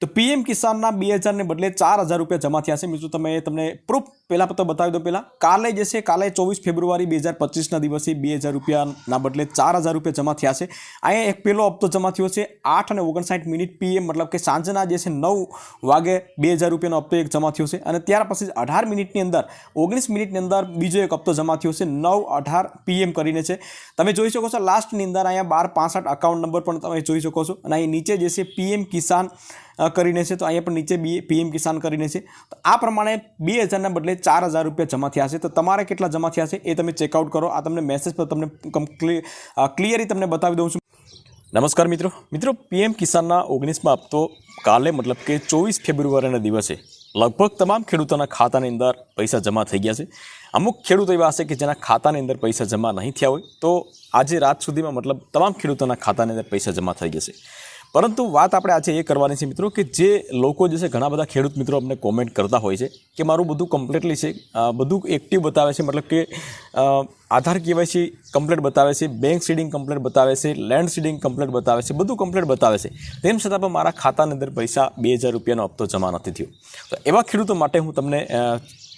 तो पीएम किसानना 2000 ने बदले 4000 रुपया जमा थया छे। मित्रों तमने प्रूफ पहला तो बतावी दो। पहला काले जैसे काले 24 फेब्रुआरी 2025 ना दिवसे 2000 रुपया बदले 4000 रुपया जमा थया छे। अहीं एक पहलो हप्तो जमा थयो छे 8:59 पीएम मतलब कि सांजना जे 9 वागे 2000 रुपयानो हप्तो एक जमा थयो छे अने त्यार पछी 18 मिनिटनी अंदर 19 मिनिटनी अंदर बीजो एक हप्तो जमा थयो छे 9:18 पीएम करीने छे। तमे जोई शको छो लास्टनी अंदर अहीं 1265 अकाउंट नंबर पण तमे जोई शको छो अने अहीं नीचे जे पीएम किसान करीने छे तो अहीं पण नीचे पीएम किसान करीने छे। तो आ प्रमाणे 2000 ना बदले 4000 रुपया जमा थया छे। तो तमारे केटला जमा थया छे ए तमे चेकआउट करो। आ तमने मेसेज पर तमने क्लियरली तमने बतावी दઉં છું। नमस्कार मित्रों पीएम किसानना 19मा हप्तो काले मतलब के 24 फेब्रुआरीना दिवसे लगभग तमाम खेडूतोना खातानी अंदर पैसा जमा थई गया छे। अमुक खेडूतो एवा हशे कि जेना खातानी अंदर पैसा जमा नहीं थया होय तो आजे रात सुधीमां मतलब तमाम खेडूतोना खातानी अंदर पैसा जमा थई जशे। परंतु बात आपणे आजे ए करवानी छे मित्रों कि जे लोको जे छे घणा बधा खेडूत मित्रों अमने कॉमेंट करता होय छे कि मारुं बधुं कम्प्लीटली छे बधुं एक्टिव बतावे छे मतलब कि आधार केवायसी कम्प्लीट बतावे छे, बैंक सीडिंग कम्प्लीट बतावे छे, लैंड सीडिंग कम्प्लीट बतावे छे, बधुं कम्प्लीट बतावे छे, तेम छतां पण मारा खातानी अंदर पैसा 2000 रुपयानो हप्तो जमा नथी थयो। तो एवा खेडूतो माटे हूँ तमने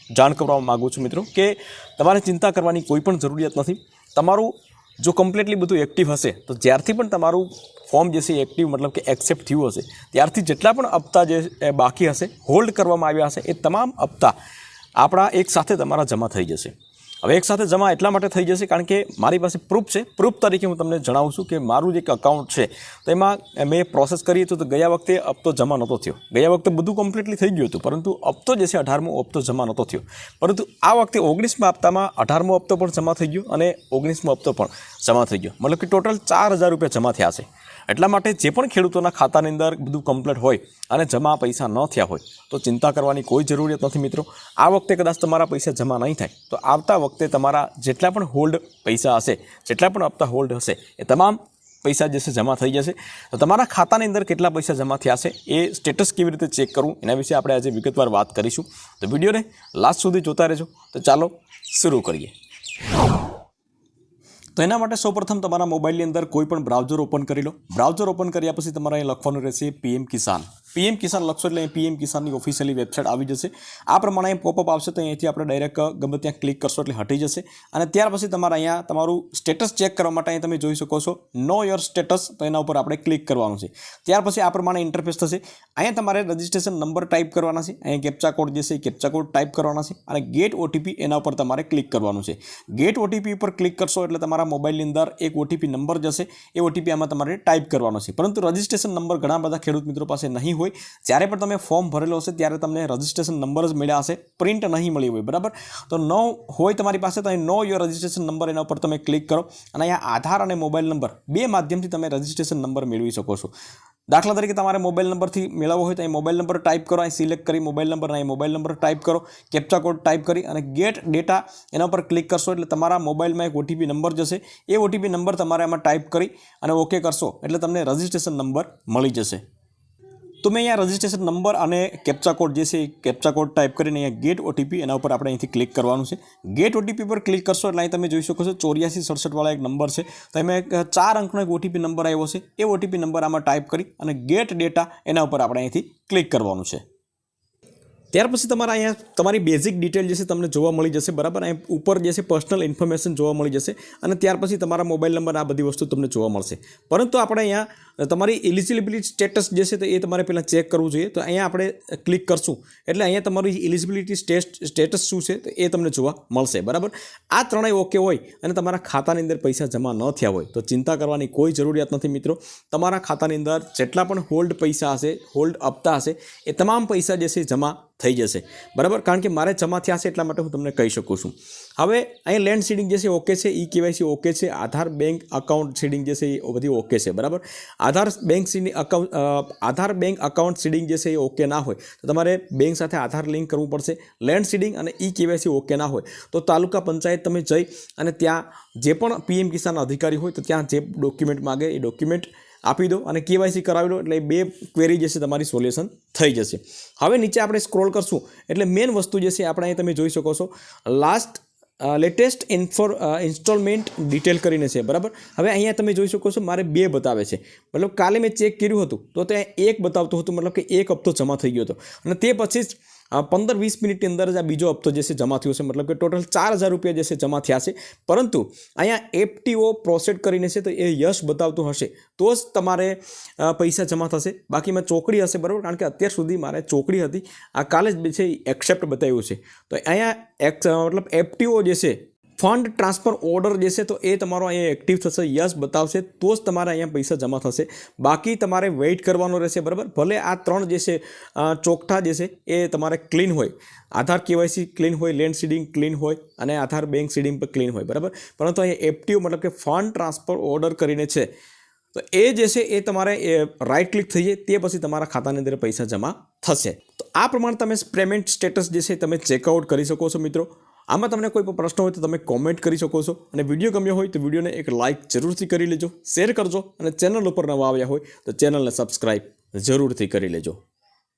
जाण करवा मागुं छुं मित्रों कि तमारे चिंता करवानी कोई पण जरूरियात नथी। तमारुं जो कम्प्लीटली बधुं एक्टिव हशे तो ज्यारथी पण तमारुं फॉर्म जे एक्टिव मतलब कि एक्सेप्ट थयुं हशे त्यारथी जेटला पण हप्ता जे बाकी हशे होल्ड करवामां आव्या हशे ए तमाम हप्ता आपणा एक साथे तमारा जमा थई जशे। हवे एक साथे जमा एटला माटे थई जशे कारण के मारी पासे प्रूफ छे। प्रूफ तरीके हूँ तमने जणावुं छुं कि मारुं जे अकाउंट छे तो एमां मैं प्रोसेस करी तो गया वखते हप्तो जमा नहोतो थयो। गया वखते बधुं कम्प्लीटली थई गयुं हतुं परंतु हप्तो जे छे 18मो हप्तो जमा नहोतो थयो। परंतु आ वखते 19मा हप्तामां 18मो हप्तो पण जमा थई गयो अने 19मो हप्तो पण जमा थई गयो मतलब कि टोटल 4000 रुपया जमा थया छे। એટલા માટે જે પણ ખેડૂતોના ખાતાની અંદર બધું કમ્પ્લીટ હોય અને જમા પૈસા ન થયા હોય તો ચિંતા કરવાની કોઈ જરૂરિયાત નથી મિત્રો। આ વખતે કદાચ તમારા પૈસા જમા નહીં થાય તો આવતા વખતે તમારા જેટલા પણ હોલ્ડ પૈસા હશે જેટલા પણ હપ્તા હોલ્ડ હશે એ તમામ પૈસા જે છે જમા થઈ જશે। તો તમારા ખાતાની અંદર કેટલા પૈસા જમા થયા છે એ સ્ટેટસ કેવી રીતે ચેક કરવું એના વિશે આપણે આજે વિગતવાર વાત કરીશું। તો વિડીયોને લાસ્ટ સુધી જોતા રહેજો। તો ચાલો શરૂ કરીએ। तो एना माटे सौप्रथम तमारा मोबाइल अंदर कोईपण ब्राउजर ओपन करी लो। ब्राउजर ओपन कर्या पछी तमारे अहीं लखवानुं रहेशे पीएम किसान। पीएम किसान लखशो एटले पीएम किसाननी ऑफिशियली वेबसाइट आवी जशे। आ प्रमाणे पॉपअप आवशे तो अहींथी आपणे डायरेक्ट गमे त्यां क्लिक करशो एटले हटी जशे अने त्यार पछी तमारे अहींया तमारुं स्टेटस चेक करवा माटे अहीं तमे जोई शको छो नो योर स्टेटस तो एना उपर आपणे क्लिक करवानुं छे। त्यार पछी आ प्रमाणे इंटरफेस थशे। अहींया तमारे रजिस्ट्रेशन नंबर टाइप करवाना छे। अहीं कैप्चा कोड जे छे कैप्चा कोड टाइप करवाना छे अने गेट ओटीपी एना उपर तमारे क्लिक करवानुं छे। गेट ओटीपी पर क्लिक करशो एटले तमारा मोबाइलनी अंदर एक ओटीपी नंबर जशे ए ओटीपी आमां तमारे टाइप करवानो छे। परंतु रजिस्ट्रेशन नंबर घणा बधा खेडूत मित्रों पासे नहीं होय। ज्यारे पण तमे फॉर्म भरेलो हशे त्यारे तमने रजिस्ट्रेशन नंबर ज मळ्या हशे प्रिंट नहीं मळी होय बराबर। तो नो होय तमारी पासे तो नो योर रजिस्ट्रेशन नंबर एना पर तमे क्लिक करो अने अहींया आधार अने मोबाइल नंबर बे माध्यमथी तमे रजिस्ट्रेशन नंबर मेळवी शको छो। दाखला तरीके तमारे मोबाइल नंबर थी मेळवવો હોય તો અહીં मोबाइल नंबर टाइप करो। અહીં सिलेक्ट करी मोबाइल नंबर અહીં मोबाइल नंबर टाइप करो कैप्चा कोड टाइप करी અને गेट डेटा एना पर क्लिक करशो એટલે તમારા મોબાઈલમાં એક ઓટીપી નંબર જશે। એ ઓટીપી નંબર તમારે આમાં टाइप करी અને ओके करशो એટલે તમને રજિસ્ટ્રેશન નંબર મળી જશે। तो मैं यहाँ रजिस्ट्रेशन नंबर और कैप्चा कोड जैसे कैप्चा कोड टाइप करीने अहीं गेट ओटीपी एना पर आपणे अहींथी क्लिक करवानुं छे। गेट ओटीपी पर क्लिक करशो એટલે અહીં તમે જોઈ શકો છો 8467 वाला एक नंबर है। तो एमां एक 4 अंकनो एक ओटीपी नंबर आव्यो छे। ए ओटीपी नंबर आमां टाइप करी अने गेट डेटा एना पर आपणे अहींथी क्लिक करवानुं छे। त्यार पछी तमारा अहींया तमारी बेसिक डिटेल जे तमने जोवा मळी जशे बराबर। अहीं ऊपर जे पर्सनल इन्फॉर्मेशन जोवा मळी जशे अने त्यार पछी तमारा मोबाइल नंबर आ बधी वस्तु तमने जोवा मळशे। परंतु आपणे अहींया तमारी एलिजिबिलिटी स्टेटस जे छे तो ए तमारे पहेला चेक करवुं जोईए। तो अहींया आपणे क्लिक करशुं एटले अहींया तमारी एलिजिबिलिटी स्टेटस शुं छे तो ए तमने जोवा मळशे बराबर। आ त्रणेय ओके होय अने तमारा खातानी अंदर पैसा जमा न थया होय तो चिंता करवानी कोई जरूरियात नथी मित्रों। तमारा खातानी अंदर जेटला पण होल्ड पैसा हशे होल्ड हप्ता हशे ए तमाम पैसा जे छे जमा થઈ જશે બરાબર। કારણ કે મારે જમા થયા છે એટલા માટે હું તમને કહી શકું છું। હવે અહીં લેન્ડ સીડિંગ જે છે ઓકે છે, ઈ કેવાયસી ઓકે છે, આધાર બેંક અકાઉન્ટ સીડિંગ જે છે એ બધી ઓકે છે બરાબર। આધાર બેંક અકાઉન્ટ સીડિંગ જે છે એ ઓકે ના હોય તો તમારે બેંક સાથે આધાર લિંક કરવું પડશે। લેન્ડ સીડિંગ અને ઈ કેવાયસી ઓકે ના હોય તો તાલુકા પંચાયત તમે જઈ અને ત્યાં જે પણ પીએમ કિસાન અધિકારી હોય તો ત્યાં જે ડોક્યુમેન્ટ માગે એ ડોક્યુમેન્ટ આપી દો અને કેવાયસી કરાવી લો એટલે બે ક્વેરી જે છે તમારી સોલ્યુશન થઈ જશે। હવે નીચે આપણે સ્ક્રોલ કરશું એટલે મેઇન વસ્તુ જે છે આપણે અહીં તમે જોઈ શકો છો લાસ્ટ લેટેસ્ટ ઇન્સ્ટોલમેન્ટ ડિટેલ કરીને છે, બરાબર. હવે અહીંયા તમે જોઈ શકો છો મારે 2 બતાવે છે, મતલબ કાલે મેં ચેક કર્યું હતું તો ત્યાં 1 બતાવતું હતું, મતલબ કે 1 હપ્તો જમા થઈ ગયો હતો અને તે પછી જ 15-20 મિનિટની અંદર જ આ બીજો હપ્તો જે છે જમા થયો છે, મતલબ કે ટોટલ 4,000 રૂપિયા જે છે જમા થયા છે. પરંતુ અહીંયા FTO પ્રોસેડ કરીને છે તો એ યસ બતાવતું હશે તો જ તમારે પૈસા જમા થશે. બાકીમાં ચોકડી હશે, બરાબર, કારણ કે અત્યાર સુધી મારે ચોકડી હતી, આ કાલે જ છે એક્સેપ્ટ બતાવ્યું છે. તો અહીંયા મતલબ FTO જે છે ફંડ ટ્રાન્સફર ઓર્ડર જે છે તો એ તમારો અહીંયા એક્ટિવ થશે, યસ બતાવશે તો જ તમારે અહીંયા પૈસા જમા થશે. બાકી તમારે વેઇટ કરવાનો રહેશે, બરાબર. ભલે આ 3 જે છે ચોકઠા જે છે એ તમારે ક્લીન હોય, આધાર KYC ક્લીન હોય, લેન્ડ સીડિંગ ક્લીન હોય અને આધાર બેંક સીડિંગ પણ ક્લીન હોય, બરાબર. પરંતુ અહીંયા FTO મતલબ કે ફંડ ટ્રાન્સફર ઓર્ડર કરીને છે તો એ જે છે એ તમારે રાઇટ ક્લિક થઈ જાય તે પછી તમારા ખાતાની અંદર પૈસા જમા થશે. તો આ પ્રમાણે તમે પેમેન્ટ સ્ટેટસ જે છે તમે ચેકઆઉટ કરી શકો છો મિત્રો. આમાં તમને કોઈ પણ પ્રશ્ન હોય તો તમે કોમેન્ટ કરી શકો છો અને વિડીયો ગમ્યો હોય તો વિડીયોને એક લાઇક જરૂરથી કરી લેજો, શેર કરજો અને ચેનલ ઉપર નવા આવ્યા હોય તો ચેનલને સબસ્ક્રાઈબ જરૂરથી કરી લેજો.